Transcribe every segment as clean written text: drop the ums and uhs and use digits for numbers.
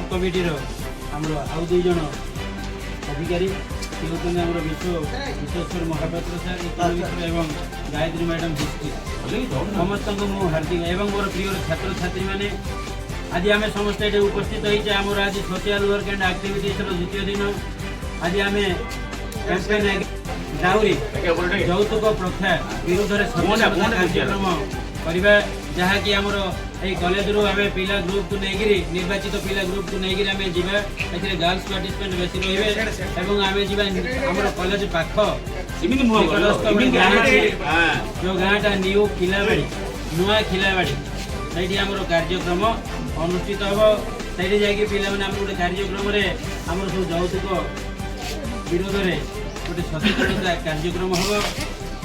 सब कमिटी आमर आउ दुई जन अधिकारी सी होती आम विश्वेश्वर महापात्र सर इकोनॉमिक्स एवं गायत्री मैडम हिस्ट्री समस्त को हार्दिक एवं मोर प्रिय छात्र छात्री मैंने आज आम समस्त ये उपस्थित होइछे आमर आज सोशल वर्क एंड एक्टिविटीज द्वितीय दिन आज आम कैंपेन डाउरी यौतुक प्रथा विरोध में कार्यक्रम करवा जहाँकि आमर ये कॉलेज रू आम पिला ग्रुप को लेकर निर्वाचित पिला ग्रुप को लेकर आम जा गर्ल्स पार्टिसिपेंट बेसी रही आम जा कॉलेज पाख जो गाँटा न्यू खिलाबाड़ी नुआ खिलाबाड़ी से आमर कार्यक्रम अनुष्ठित हम से जा गोटे कार्यक्रम आम सब यौतुक विरोध में गोटे सचेतनता कार्यक्रम हम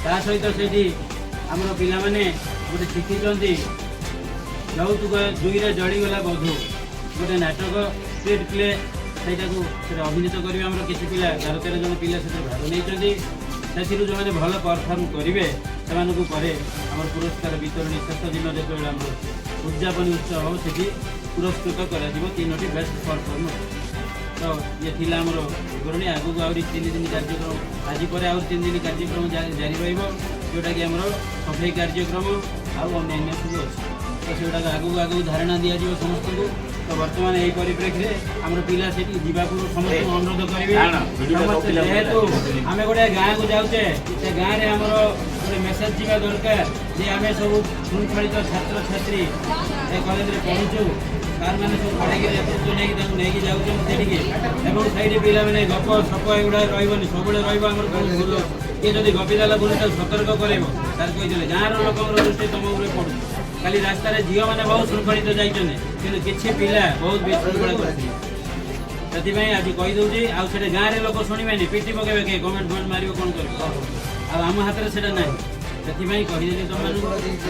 ता सहित से आम पाने गोटे शिखी यौतुक दुईरे जड़ीगला बधू गोटे नाटक स्ट्रीट प्ले से अभिनीत कर किसी पिला 12-13 जन पिला से भाग नहीं जो मैंने भल परफर्म करेंगे से आम पुरस्कार वितरण शेष दिन जो उद्यापन उत्सव हो से पुरस्कृत कर 3टी बेस्ट परफर्म तो ये थिला आमर विवरणी आगू आहरी 3 दिन कार्यक्रम आज पर आउ 3 दिन कार्यक्रम जारी रोटा कि आम सफाई कार्यक्रम आन्य सब अच्छे तो सेटा आगू आगू धारणा दि जाव समस्त को तो बर्तमान यही परिप्रेक्षी आम पिला से जावाक समस्त अनुरोध करेंगे जेहेतु आम गोटे गाँव को जाऊे से गाँव में आमर गोटे मेसेज जावा दरकार जे आम सब शृंखलित छात्र छात्री ए कॉलेज में पढ़ुचु सार मैंने सब पढ़ाई नेतृत्व नहीं जाऊँ सही पिला मैंने गप सप एगुड़ा रही सब रही किए जब गपिदेला बोली सतर्क कर सार कही गाँव लोक दृष्टि तुम पड़ू खाली रास्ता झील मैंने बहुत शृंखलित जाइए किसी पिला बहुत विशृंखला कर आज कहीदे आउे गाँव में लोक शुणे पिटी पकेबे किए गवर्नमेंट फंड मार कौन कर आम हाथ में से ना से कहीदेली तुम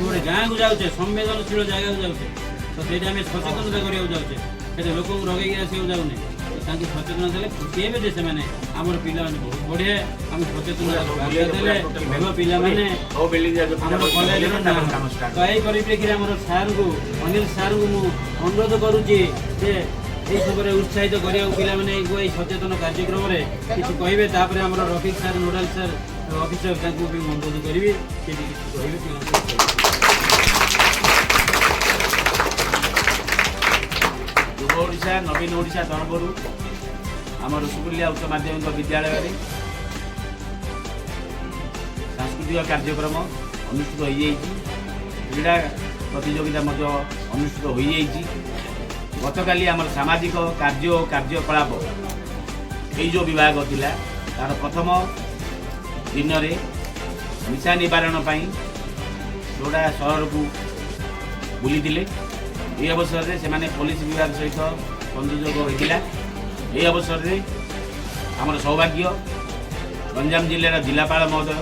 गोटे गाँव को जाऊे संवेदनशील जगह जाऊे तो से सचेतनता करने जाऊे लोक रगे आसक जाऊनी सचेतन देते खुशी हे जे से आमर पिला बहुत बढ़िया आम सचेतन पिला कॉलेज तो यही परिप्रेक्षी आम सार को अनिल सार को अनुरोध करुच्ची सब उत्साहित करा पे सचेतन कार्यक्रम किसी कहे आम रफिक सार नोडाल सार अफिसर भी अनुरोध करी कहे युव ओडिशा नवीन ओडिशा तरफ आम रसगुल्ला उच्च माध्यमिक विद्यालय में सांस्कृतिक कार्यक्रम अनुष्ठित हो क्रीड़ा प्रतियोगिता अनुष्ठित हो गतकाली आम सामाजिक कार्य और कार्यकलाप ये जो विभाग थिला तार प्रथम दिन में निशा निवारण जोड़ा सहर को बुली ये अवसर में से पुलिस विभाग सहित संयोजक होता ये अवसर में आमर सौभाग्य गंजाम जिलार जिलापाल महोदय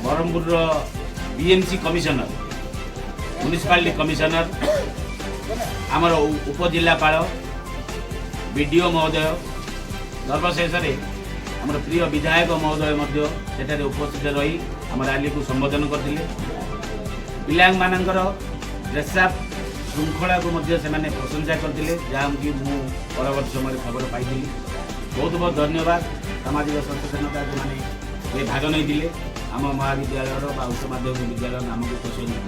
Berhampur BMC commissioner municipality commissioner आमर उपजिलापाल बीडीओ महोदय सर्वशेष आमर प्रिय विधायक महोदय सेठारे उपस्थित रही आम रैली को संबोधन करते पिलांकर ड्रेसअप श्रृंखला को प्रशंसा करते जहाँ कि परवर्त समय खबर पाई बहुत बहुत धन्यवाद सामाजिक सचेतनता जो मैंने भाग नहीं आम महाविद्यालय उच्च माध्यमिक विद्यालय नाम को प्रोत्साहित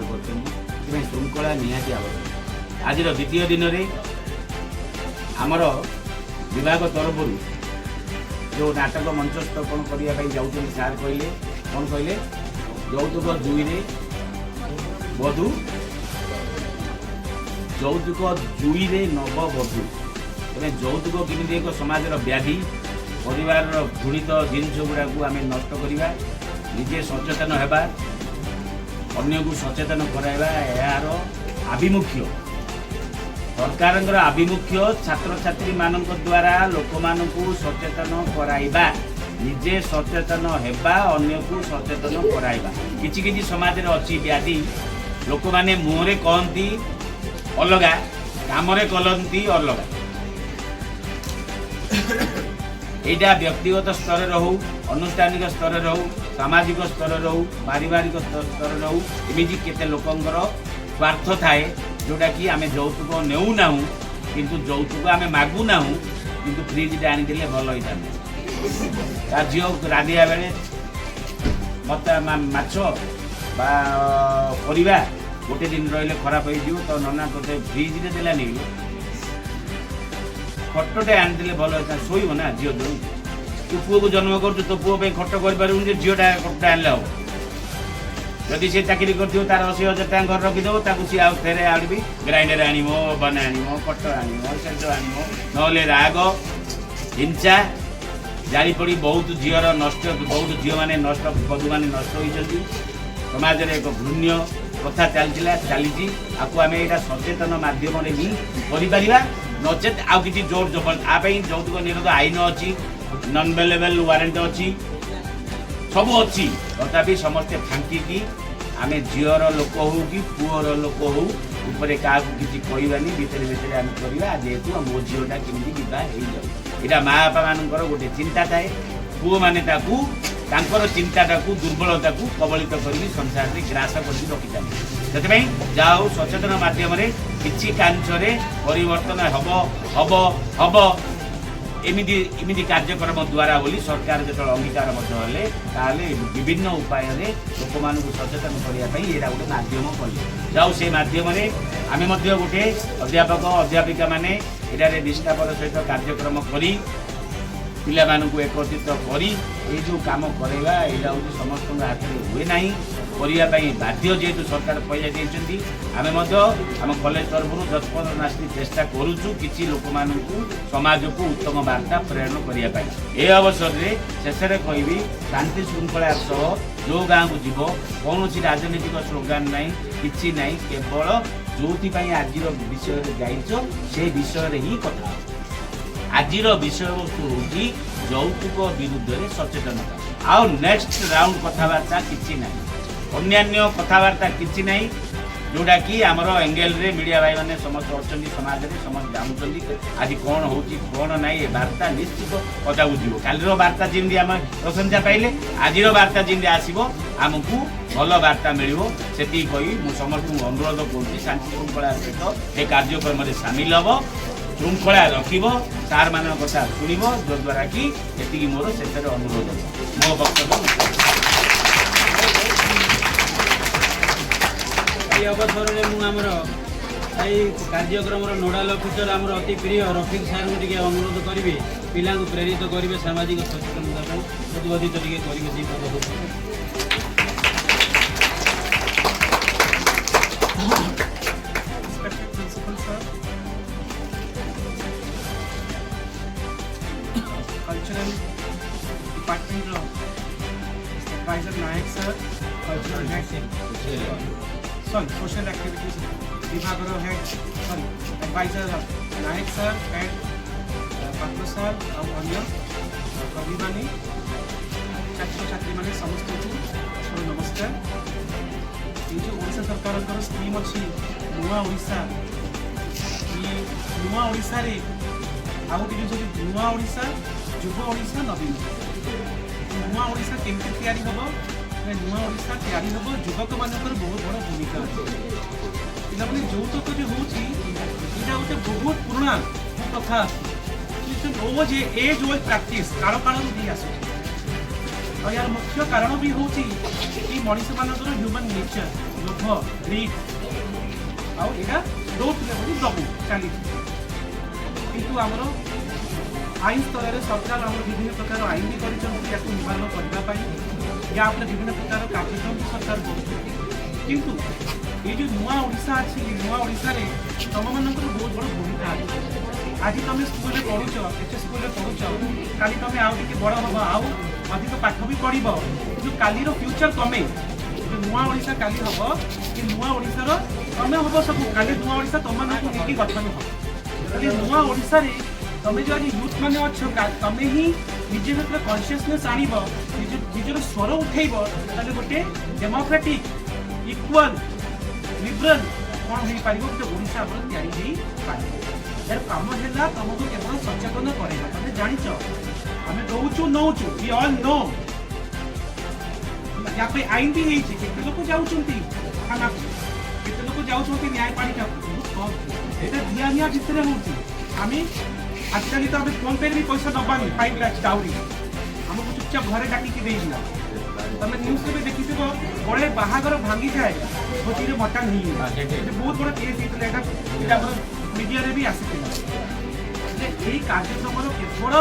कर श्रृंखला निहाती आवश्यक आज द्वितीय दिन में आमर विभाग तरफ जो नाटक मंचस्थापन करने जाऊँ सार कहले कौन कहले यौतुक जुईरे बधू यौतुक जुईरे नवबधू तेज यौतुक केमी एक समाज व्याधि परिवार घृणित जिनस गुड़ा को आम नष्ट करवा निजे सचेतन होगा अन्य को सचेतन कराइबा यार आभिमुख्य सरकार आभिमुख्य छात्र छात्री मान द्वारा लोक मान सचेतन कराइबा निजे सचेतन होगा अन्य को सचेतन कराइबा किछि किछि समाज रे अछि व्याधि लोक माने मुहरे कहती अलगा कामरे कलंती अलगा एटा व्यक्तिगत स्तर रे हो अनुष्ठानिक स्तर रे हो सामाजिक स्तर रे हो पारिवारिक स्तर रे हो एमिजी केते लोकंगर स्वार्थ थाए जोटा कि आम यौतुक नेऊना किंतु यौतुक आम मागुना किंतु फ्रिज आनी भल होता ता झील रांधिया बेले मत माछ बा परिबा गोटे दिन रही खराब हो तो नना तो फ्रिज रे देलानी खटटे आनी भल होता शोब ना झील जो तू पुओ को जन्म कर तो पुओ खट कर झीलटा खटटा आनले हम जदि से चाकरी कर तार 80,000 टाँग घर रखीदेव ताकू सी आउ फेरे आड़बी ग्राइंडर आनिम बना आनिम कटर आनिम सेंसर आनिम नहले राग हिंसा जारी पड़ी बहुत झीर नष्ट बहुत झील मैंने नष्ट बधू मैंने नष्ट होती समाज में एक घृण्य कथा चली आपको आम यहाँ सचेतन मध्यम ही कर नचेत आउ कि जोर जबरदस्त आप यौतुक निरोध आईन अच्छी नन अवेलेबल वारंट अच्छी सब अच्छी तथापि समस्ते फांकी आम झीर लोक हो कि पुअर लोक हो उपरे क्या किसी कहबानी भितर भितर आम करवा जेहेतु मो झीलटा केमी हो जाए माँ बापा मानकर गोटे चिंता थाए पुओ मैंने तांकर चिंताटा को दुर्बलता को कबलित कर संसार में ग्रास कर रखी था से जाओ सचेतन मध्यम किसी कांचरे परिवर्तन हम हम हम एमती कार्यक्रम द्वारा बोली सरकार जो अंगीकार हेले विभिन्न उपाय लोक मान सचेतन करने यहाँ गोटे मध्यम कले जाऊ से मध्यम आम गोटे अध्यापक अध्यापिका मैंने यहाँ निष्ठापर सहित कार्यक्रम करी पिला मानू एकत्रित करी ये जो काम करवा यहाँ हूँ समस्त हाथ में हुए ना करने बाध्य जेहेतु सरकार पैसा देती आम आम कलेज तरफ 10-15 मास चेष्टा करुचु किसी लोक मानू समाज को उत्तम वार्ता प्रेरण करने ये अवसर में शेष में कहि शांति श्रृंखला सह जो गाँव को जीव कौन राजनीतिक स्लोगान ना कि ना केवल जो आज विषय जाइच से विषय ही कथा आज विषय वस्तु हूँ यौतुक विरुद्ध में सचेतनता आउ नेक्स्ट राउंड कथबार्ता किसी ना अन्य कथबार्ता किसी ना जोटा कि आमर एंगेल रे मीडिया भाई मैंने समस्त अच्छा समाज में समस्त जानते आज कौन हो कौन ना ये वार्ता निश्चित कथा बुझे कालीर वार्ता जमी आम प्रशंसा पाइले आज वार्ता जमी आसो आमको भल वार्ता मिल से कही मुझे समस्त अनुरोध करुँच शांति श्रृंखला सहित ये कार्यक्रम में सामिल हम श्रृंखला रखिब सार मान कथा शुण जो द्वारा कि ये मोर शेष अनुरोध मो वक्तव्य ये अवसर में मुझे कार्यक्रम नोडाल अफिसर आमर अति प्रिय रफिक सार को टे अनुरोध करी पिला प्रेरित करेंगे सामाजिक सचेतनता उद्बोधित करेंगे cultural department adviser Nayak sir cultural head sorry social activities विभाग head sorry adviser Nayak sir head Patra sir और अन्य कवि माने छात्र छात्री माने समस्त को नमस्कार ये जो ओडिशा सरकार स्कीम अच्छी नुआ ओडिशा ये नुआ ओडिशा रे आउ जो नुआ ओडिशा युव ओडिशा नवीन नुआ ओडिशा केमती तैयारी हम नुआ ओडिशा तैयारी हम युवक मानकर बहुत बड़ भूमिका अच्छे पे यौतुक जो होता गोटे बहुत पुराना कथा ओज एज ओल्ड प्रैक्टिस काल काल नहीं आस यार मुख्य कारण भी हूँ मनीष मानकर ह्यूमन नेचर लोभ ग्रीड आउ ग्रोथ लेवल प्रभु चली किंतु आमर आईन स्तर में सरकार आम विभिन्न प्रकार आईन भी कर निवारण करने या विभिन्न प्रकार कार्यक्रम भी सरकार किंतु ये जो नुआ ओडिशा अच्छी नुआ ओडिशा रे तुम मान बहुत बड़ भूमिका अच्छी आज तुम स्कूल पढ़ुच एच स्कूल पढ़ुच काली तुम आउ टे बड़ हम आउ अधिक पाठ भी पढ़ जो कालीर फ्यूचर तुम जो नुआ ओडिशा काली हम कि नुआ ओडिशार तुम हम सब काली नुआ ओडिशा तुम लेकिन गठन हम नुआ ओडिशा रे तुम जो आज यूथ मैंने अच्छो तुम ही निजे भर कन्सीयसनेस आण निजर स्वर उठेब गोटे डेमोक्रेटिक इक्वाल लिबरल कौन हो पार गोटे ओडिशा आम तैयारी यार कम है तुमको केवल सचेतन करेगा तुम जाच आम दौचु नौचु वी ऑल नो या आईन भी होते लोक जाऊँच थाना केते लोक जाऊँ न्यायपालिका ये दिया निया भितर होती आम आजिकल तो फोन पे भी पैसा दबानी 5 लाख डाउरी आमको चुपचाप घरे डाकिकी देना तुम न्यूज भी देखी बड़े बाहागर भांगी जाए भोजी भटा नहीं बहुत बड़ा केस होता मीडिया भी आसी यही कार्यक्रम केवल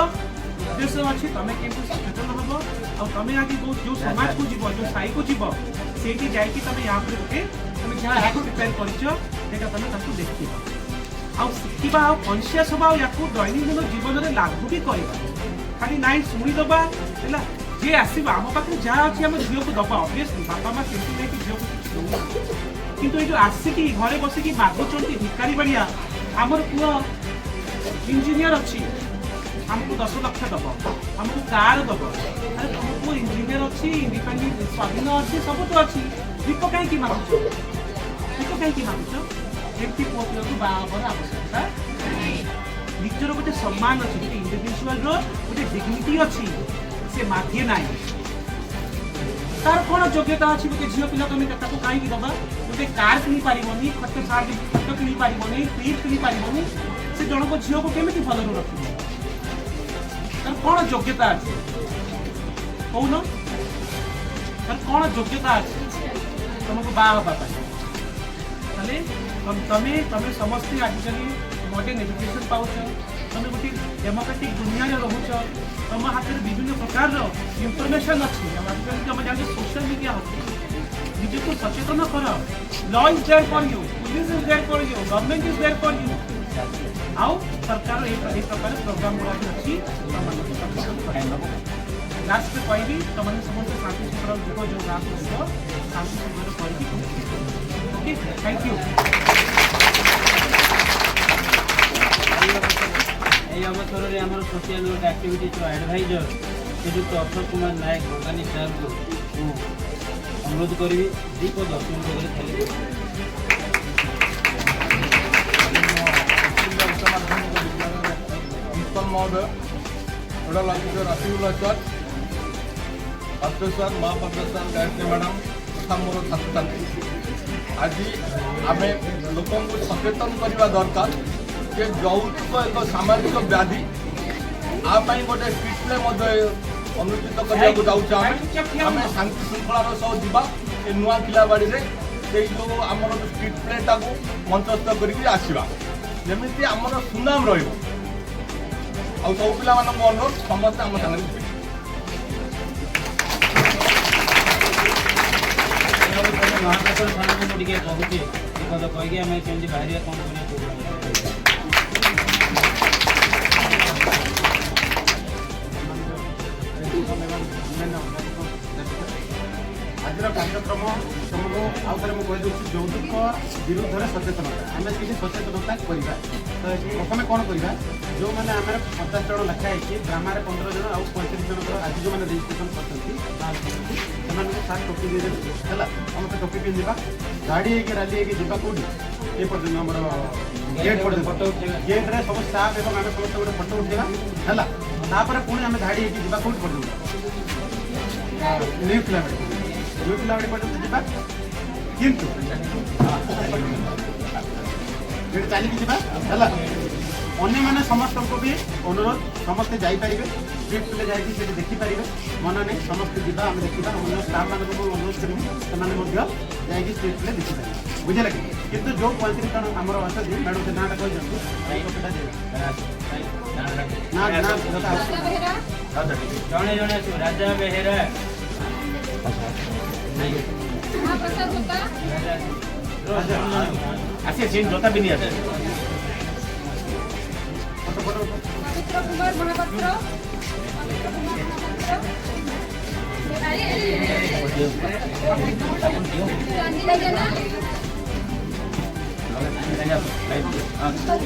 उद्देश्य अच्छी तुम केमती सचेतन हम और तुम आज जो समाज को जीव जो साई को जीव से तुम यहाँ गोटे तुम जहाँ प्रिपेयर कर देख शिखा कनसीयस हवा या दैनंदिन जीवन में लागू भी करवा खाली ना शुणीदबा है जी आसो आम पाखे जहाँ अच्छी आम झील को दबा अभियसली बापा माँ केमती नहीं झील को किसी दौना कि ये आसिकी घरे बसिकी मागुंट भिकारी बाड़िया आमर पुआ इंजीनियर अच्छी आमको 10 लाख दब आमको कार दब अरे तुम पुआ इंजीनियर अच्छी इंडिपेंडेंट स्वाधीन अच्छी सब तो अच्छी दीप कहीं मागुच दीप कहीं मागुच एमती पुआ पिला को बाहर आवश्यकता निजर गोटे सम्मान अच्छी गोटे इंडिविजुआल गोटे डिग्निटी अच्छी से मागे ना तार कौन योग्यता अच्छी गोटे झील पिला तुम कहीं दबा गोटे कार किनी पारनी खत सार खत किनी पारनी फ्रिज किनी पारनी से जन को झील को केमी भल रख तार कौन योग्यता अच्छी कौन तार कौन योग्यता अच्छी तुमको बाहर तमें समस्ते आजिकल मॉडर्न एजुकेशन पाच तुम गोटे डेमोक्रेटिक दुनिया रोच तुम हाथ में विभिन्न प्रकार इनफर्मेशन अच्छी आजिकल तुम जान सोशल मीडिया निजे को सचेतन कर law is there for you police is there for you government is there for you आउ सरकार ये प्रकार प्रोग्राम गुड़ा अच्छी लास्ट में कहबी तुमने समस्त शांति शृंखला जीव जो गाँव को जीव शांति शृंखला करके थैंक यू এই অবসরের আমার সোশিয়াল ওয়ার্ক আক্টিভিটির এডভাইজর শ্রীযুক্ত অশোক কুমার নায়ক বঙ্গানী সাহেবকে অনুরোধ করবি দীপ ও 10 মিনিট করে খালি प्रिंसिपल महोदय federal officer Rafiqullah sir professor महाप्रोफेसर गायत्री मैडम तथा मोर छात्र छात्री आज आम लोक सचेतन करने दरकार जे यौतुक एक सामाजिक व्याधि आम गोटे स्ट्रीट प्ले अनुष्ठित करने आम शांति श्रृंखलार सह जीवा ये नुआ किलाबाड़ी से जो आम स्ट्रीट प्लेटा को मंचस्थ करके आसवा जमी आमर सुनाम रही सब पिला अनुरोध समस्त आम सागर महाप्रसाद सामने मुझे कहूँ पद कहीकि आम केमी बाहर कौन कर आज कार्यक्रम तुमको आउ थे मुझे कहीदे यौतुक विरुद्ध में सचेतनता आम किसी सचेतनता करवा तो प्रथम कौन करवा जो मैंने आम 50 जन लिखाई ग्राम 15 जन आउ 35 जन आज जो मैंने रेजिट्रेसन कर सार टोपी देदेवी है समस्त टोपी पिंधा गाड़ी राली जावा कौटी ये पर्यटन आम गेट पर्यटन गेट्रे सब स्टाफ एवं आम समस्त गोटे फटो उठा है पुणी आम धाड़ी जावा कौटी पर्यटन न्यू किलोमीटर पर्यटन जावा किंतु चलिकी जावा है अन्य मैंने समस्त को भी अनुरोध समस्ते जापारे स्ट्रीट प्ले जाकि देखिपारे मन नहीं समस्ते जा आम देखा अन्य स्टाफ मान अनुरोध करें जा स्ट्रीट प्ले देखिपारे बुझे कि कितु जो 35 जन आम अच्छा मैडम से नाटा जड़े जड़े राजा बेहेरा आसी जोता भी नहीं आते पवित्र कुमार महापात्र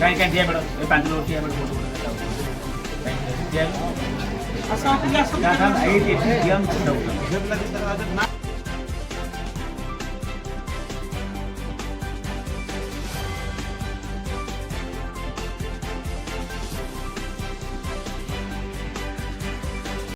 कहीं दिया बेटा 5 लोग दिया बेटा असं